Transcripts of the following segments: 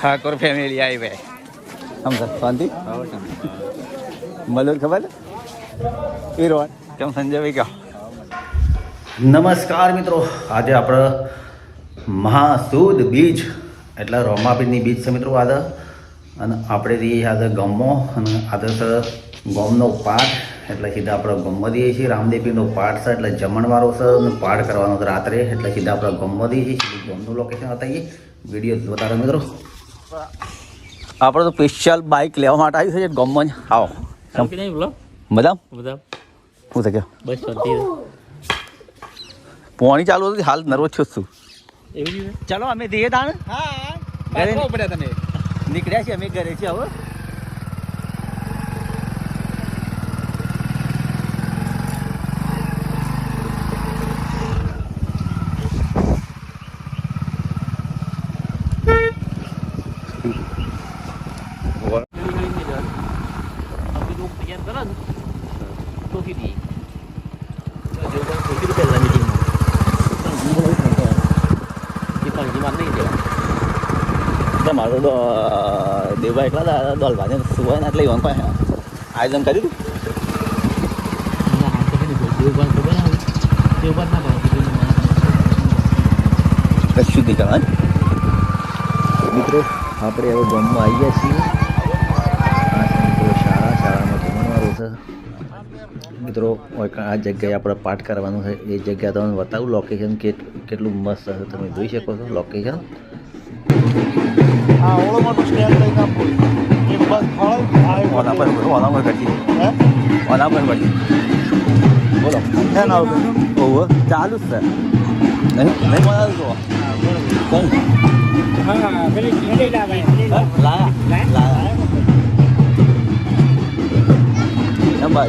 Thakor family આવી ભાઈ આમ સર શાંતિ મલોર ખબર એ રોડ કેમ સંજયભાઈ કહો. નમસ્કાર મિત્રો, આજે આપણે મહાસુદ બીચ એટલે રોમાપીરની બીચ છે મિત્રો આજે. અને આપણે રહીએ આજે ગમો અને આજે છે ગોમનો પાઠ એટલે સીધા આપણે ગમમાં દઈએ છીએ. રામદેવપીરનો પાઠ છે એટલે જમણવારો છે અને પાઠ કરવાનો છે રાત્રે એટલે સીધા આપણે ગમમાં દઈએ છીએ. સીધું ગમનું લોકેશન બતાવીએ, વિડીયો બતાવો મિત્રો. આપણે તો સ્પેશિયલ બાઇક લેવા માટે આવ્યું છે ગમમાં જ. આવો બધા શું છે કે બસ પોણી ચાલુ હતી, હાલ નર્વસ છું શું. ચાલો અમે દઈએ તાણ. તમે નીકળ્યા છીએ અમે ઘરે છીએ હવે. મારો દેવભાઈ એકલા દોલભાને સુવાય ને એટલે ઈવન પાસે આયોજન કર્યું હતું કશું દીકરા. મિત્રો આપણે હવે ગામમાં આવી ગયા છીએ. શાળામાં જમણવારો છે મિત્રો. આ જગ્યાએ આપણે પાઠ કરવાનું છે. એ જગ્યા તમને બતાવું લોકેશન કેટલું મસ્ત હશે, તમે જોઈ શકો છો લોકેશન. બોલો ચાલુ જ છે નહીં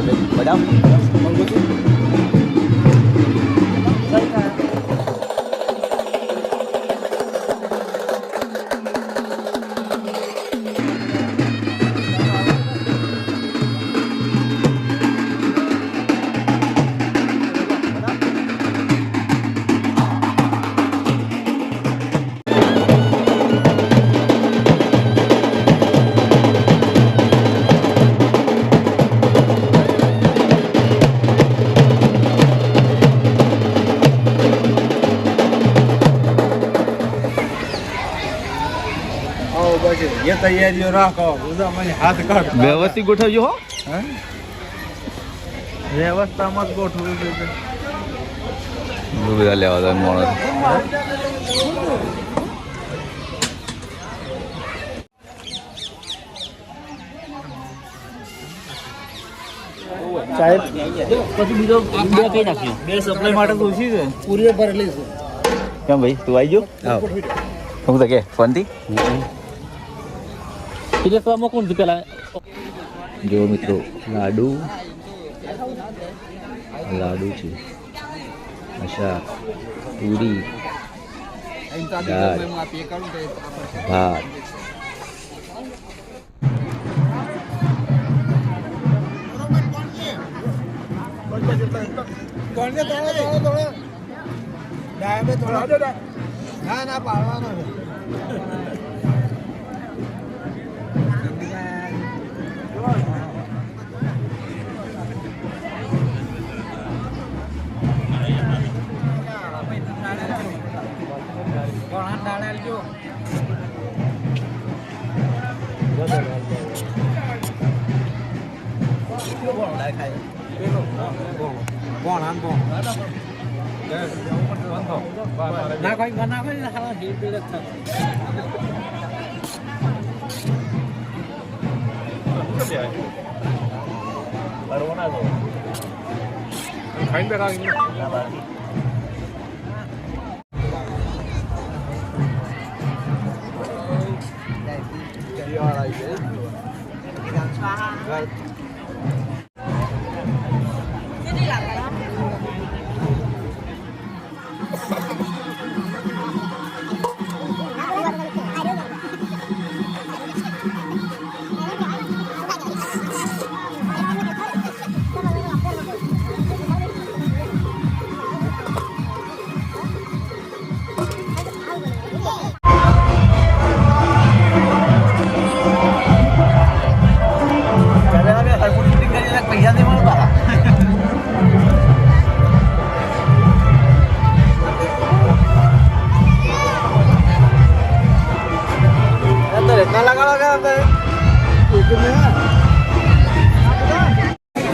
બધા તૈયારીઓ રાખો. હાથ કાઢ વ્યવસ્થિત ગોઠવજો હો. વ્યવસ્થામાં જ ગોઠવું છે. બધા લેવા દે માણસ. સાહેબ પછી બીજો બે કઈ નાખ્યું. બે સપ્લાય માટે તો ઓછી છે, પૂરી ભરેલી છે. કેમ ભાઈ તું આવી ગયો? હું તો કે ફોનથી કોણ પેલા જો મિત્રો લાડુ છે, અચ્છા પૂરી, દાળ, ભાત. ના પાડવાનો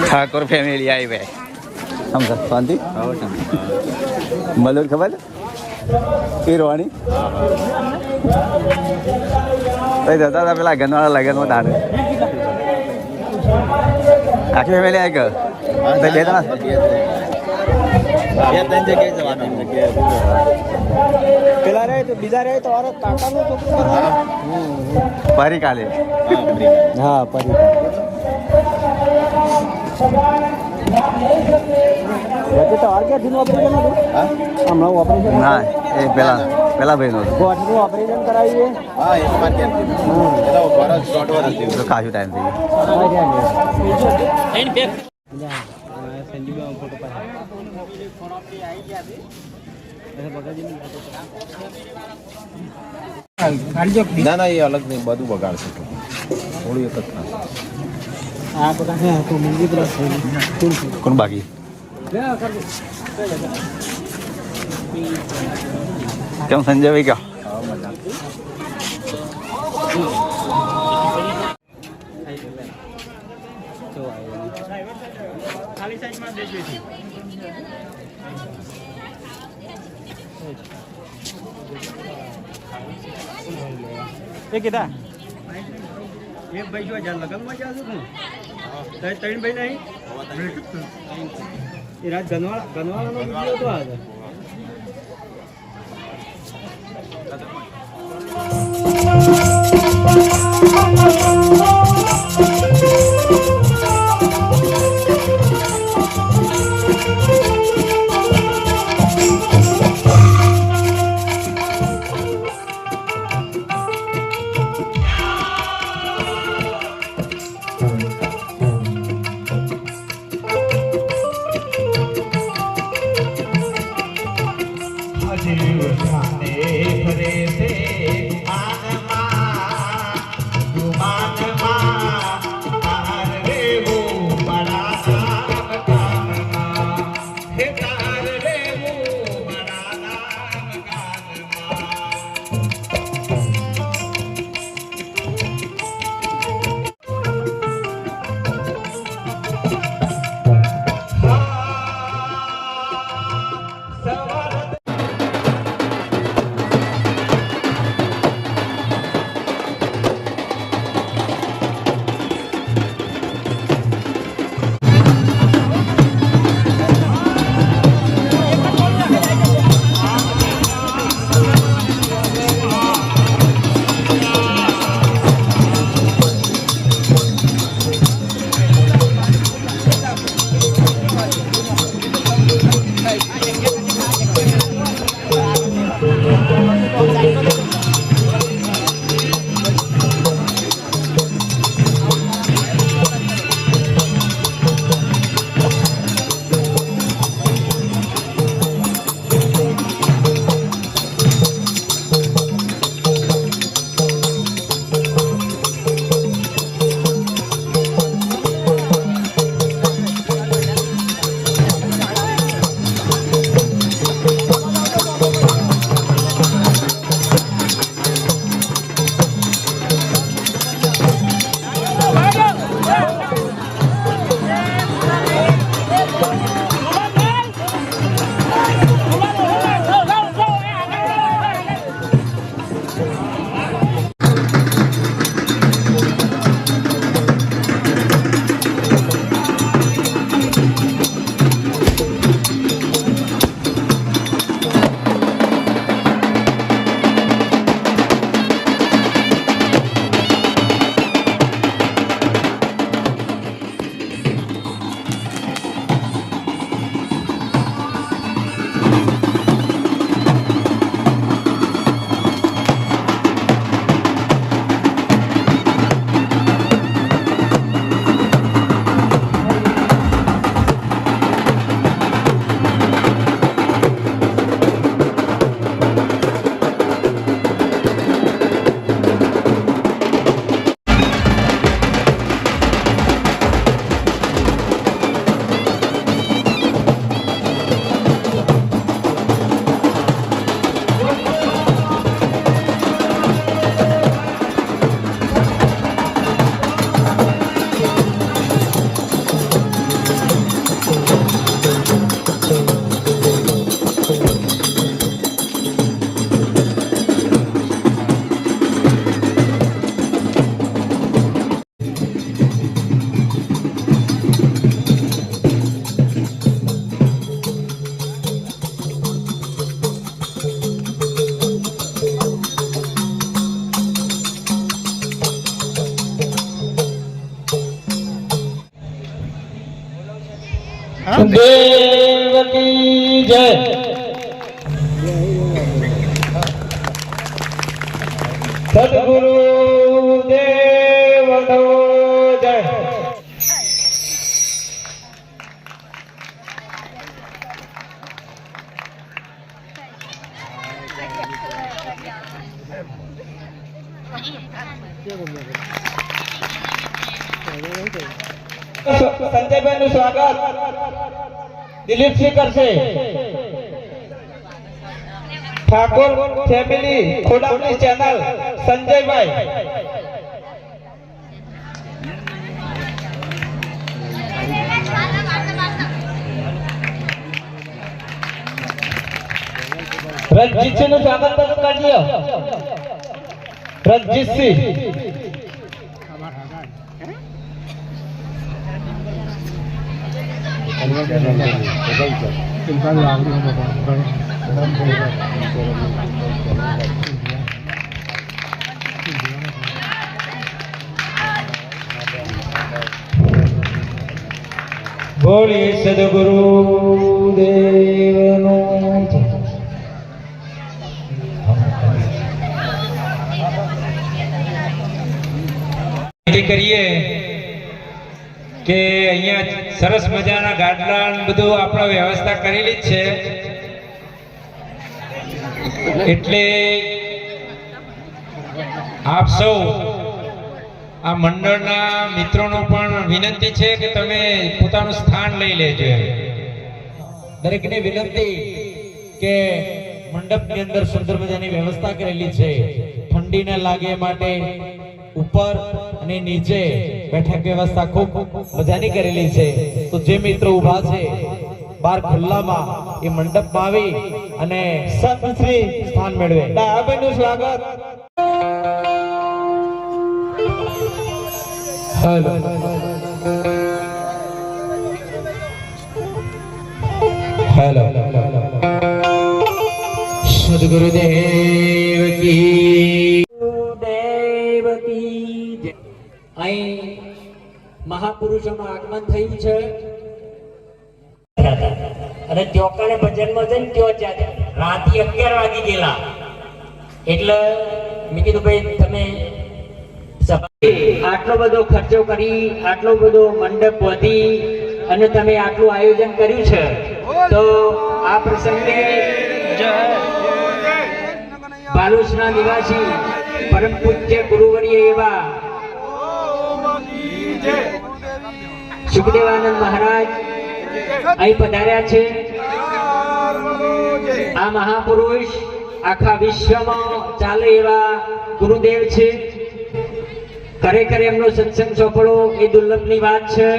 ઠાકોર ફેમિલી આવી ભાઈ સમજ શાંતિ મલોર ખબર એ રોવાની જતા હતા પેલા ગનવાળા લગનમાં તારે આખી ફેમિલી આવી ગયો બે જણા પેલા રહે તો બીજા રહે તો કાકાનું છોકરું ફરી કાલે હા ફરી તો આ ક્યાંથી ઓપરેશન હતું હમણાં ઓપરેશન ના એ પેલા ભાઈનો ગોઠનું ઓપરેશન કરાવીએ તો ખાસું ટાઈમ થઈ સંજીવ ફોટો ના ના એ અલગ નહીં બધું બગાડશે થોડું એક જ ખાશે આ બધા તો મંદિર કોણ બાકી કેમ સંજય ભાઈ ક્યાં ખાલી સાઈઝમાં દેજો એ કીધા એક ભાઈ જો લગનમાં જા છું ત્રણ ભાઈ નહીં એ રાત ગનવાળાનો વિડીયો તો આવે ભરે છે માનમાં દેવકી જય. સદગુરુ દેવનો જય. સંજયભાઈ નું સ્વાગત દિલીપસિંહ કરશે. ઠાકોર ફેમિલી ખોડાપની ચેનલ સંજયભાઈ. રણજીતસિંહ નું સ્વાગત બધું કરી લ્યો. રણજીતસિંહ બોલીએ સદગુરુ દેવનો કરીએ કે અહીંયા સરસ મજાના ગાડલા બધું આપણે વ્યવસ્થા કરેલી જ છે. એટલે આપ સૌ આ મંડળના મિત્રોનો પણ વિનંતી છે કે તમે પોતાનું સ્થાન લઈ લેજો. દરેકને વિનંતી કે મંડપની અંદર સુંદર મજાની વ્યવસ્થા કરેલી છે. ઠંડી ન લાગે માટે ઉપર અને નીચે બેઠક વ્યવસ્થા ખૂબ મજાની કરેલી છે. તો જે મિત્રો ઉભા છે બાર ખુલ્લામાં એ મંડપમાં આવી અને સત્શ્રી સ્થાન મેળવે. ડાયાભાઈનું સ્વાગત. હેલો હેલો સદગુરુદેવ કી અહીં મહાપુરુષોનું આગમન થયું છે અને ત્યોકાને ભજનમાં જઈને ત્યો રાતે 11 વાગી ગયેલા. એટલે મેં કીધું ભાઈ તમે આટલો બધો ખર્ચો કરી આટલો બધો મંડપ વધી અને તમે આટલું આયોજન કર્યું છે તો આ પ્રસંગે બાલુસના નિવાસી પરમ પૂજ્ય ગુરુવર્ય એવા સુખદેવાનંદ મહારાજ અહીં પધાર્યા છે. આ મહાપુરુષ આખા વિશ્વમાં ચાલે એવા ગુરુદેવ છે. ખરેખર એમનો સત્સંગ સોંપડો એ દુર્લભની વાત છે.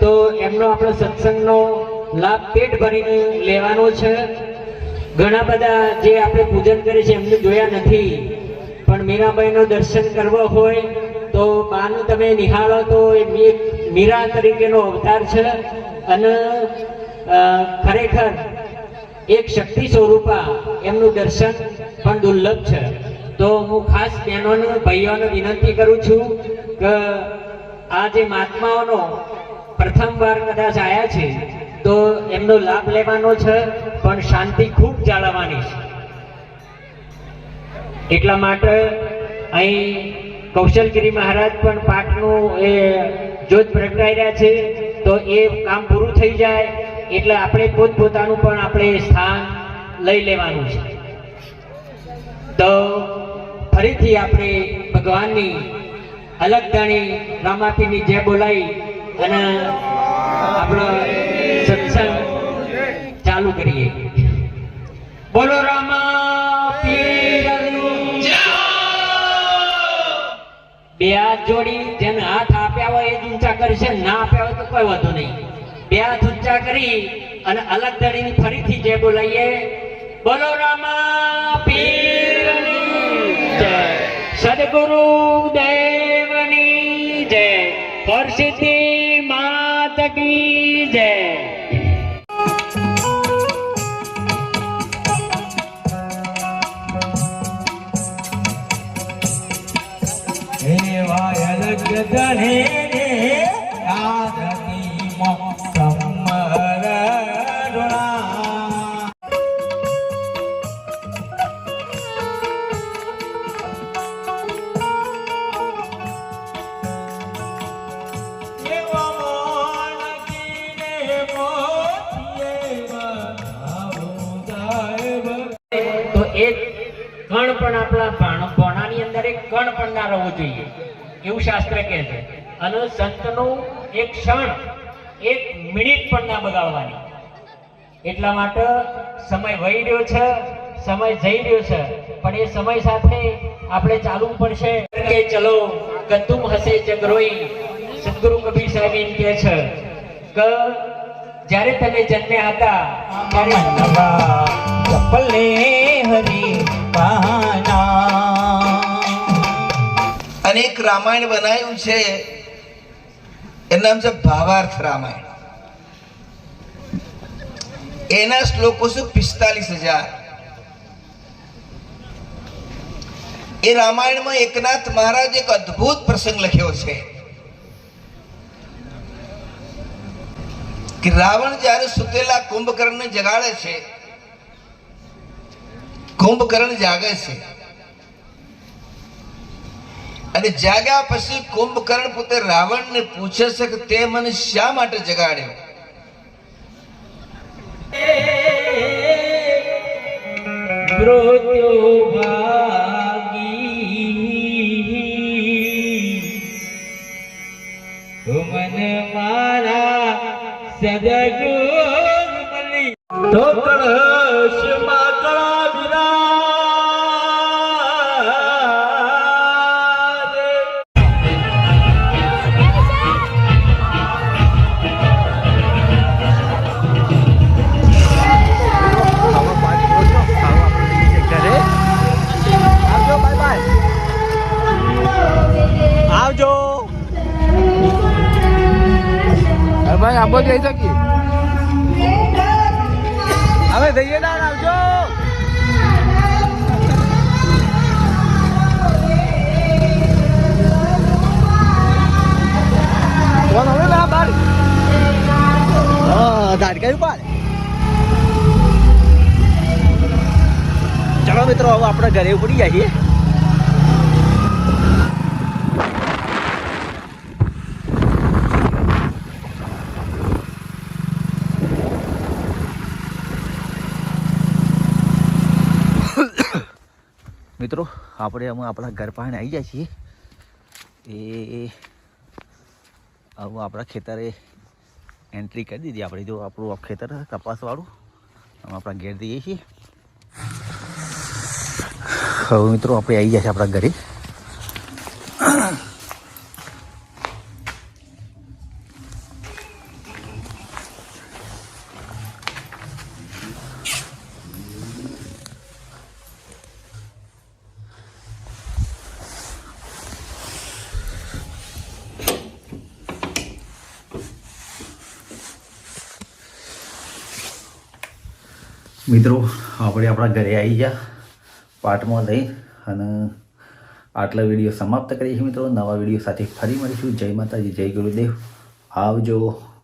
તો એમનો આપણો સત્સંગનો લાભ પેટ ભરીને લેવાનો છે. ઘણા બધા જે આપણે પૂજન કરીએ છીએ એમને જોયા નથી, પણ મીરાબાઈનો દર્શન કરવા હોય તો બાનું તમે નિહાળો તો એ મીરા તરીકેનો અવતાર છે અને ખરેખર એક શક્તિ સ્વરૂપા એમનું દર્શન પણ દુર્લભ છે. તો હું ખાસ બહેનોને ભાઈઓને વિનંતી કરું છું કે આ જે મહાત્માઓનો પ્રથમવાર કદાચ આવ્યા છે તો એમનો લાભ લેવાનો છે, પણ શાંતિ ખૂબ જાળવવાની છે. એટલા માટે અહીં કૌશલગીરી મહારાજ પણ પાઠનું એ જ્યોત પ્રગટાઈ રહ્યા છે. તો એ કામ પૂરું થઈ જાય એટલે આપણે પોતપોતાનું પણ આપણે સ્થાન લઈ લેવાનું છે. તો ફરીથી આપણે ભગવાનની અલગ દાણી રામાપીની જય બોલાવી અને આપણો સત્સંગ ચાલુ કરીએ. બોલો રામાપીરની જય. બે હાથ જોડી જેને હાથ આપ્યા હોય એ જ ઊંચા કરશે, ના આપ્યા હોય તો કોઈ વાંધો નહીં. બે હાથ ઊંચા કરી અને અલગ દાણીની ફરીથી જય બોલાવીએ. બોલો રામાપીરની જય. સદગુરુ દેવની જય. હરસિદ્ધિ માત કી જય. ધણે આદની સંમર કણ પણ આપણા ભોણાની અંદર એક કણ પણ ના રહેવું જોઈએ એવું શાસ્ત્ર કહે છે. અને સંતનું એક ક્ષણ, એક મિનિટ પણ ના બગાડવાની. એટલા માટે સમય વહી રહ્યો છે, સમય જઈ રહ્યો છે, પણ એ સમય સાથે આપણે ચાલવું પડશે. કે ચલો કતુમ હસે જગરોઈ, સદગુરુ કબીર સાહેબ એમ કહે છે કે જ્યારે તમે જન્મ્યા હતા ત્યારે અને એક રામાયણ બનાવ્યું છે, એનું નામ છે ભાવાર્થ રામાયણ. એના શ્લોકો છે 45,000. એ રામાયણમાં એકનાથ મહારાજ એક અદ્ભુત પ્રસંગ લખ્યો છે કે રાવણ જ્યારે સુતેલા કુંભકર્ણને જગાડે છે, કુંભકર્ણ જાગે છે, અને જાગ્યા પછી કુંભકર્ણ પોતે રાવણને પૂછે છે કે તે મને શા માટે જગાડ્યો? આવજો. ભાઈ આંબો જઈ શકીએ. હવે જઈએ ના આવજો. કોણ હવે ના બાર? ધાડકાયું પાડ. ચલો મિત્રો, હવે આપણે ઘરે ઉપડી જાય છીએ. મિત્રો આપણે અમે આપણા ઘર પાસે આવી જાય છીએ. એ હવે આપણા ખેતરે એન્ટ્રી કરી દીધી આપણે. જો આપણું ખેતર કપાસવાળું, અમે આપણા ઘેર જઈએ છીએ. હવે મિત્રો આપણે આવી ગયા છે આપણા ઘરે. મિત્રો આપણે આપણા ઘરે આવી ગયા પાઠમાં લઈ, અને આટલા વિડીયો સમાપ્ત કરીએ છીએ મિત્રો. નવા વિડીયો સાથે ફરી મળીશું. જય માતાજી, જય ગુરુદેવ, આવજો.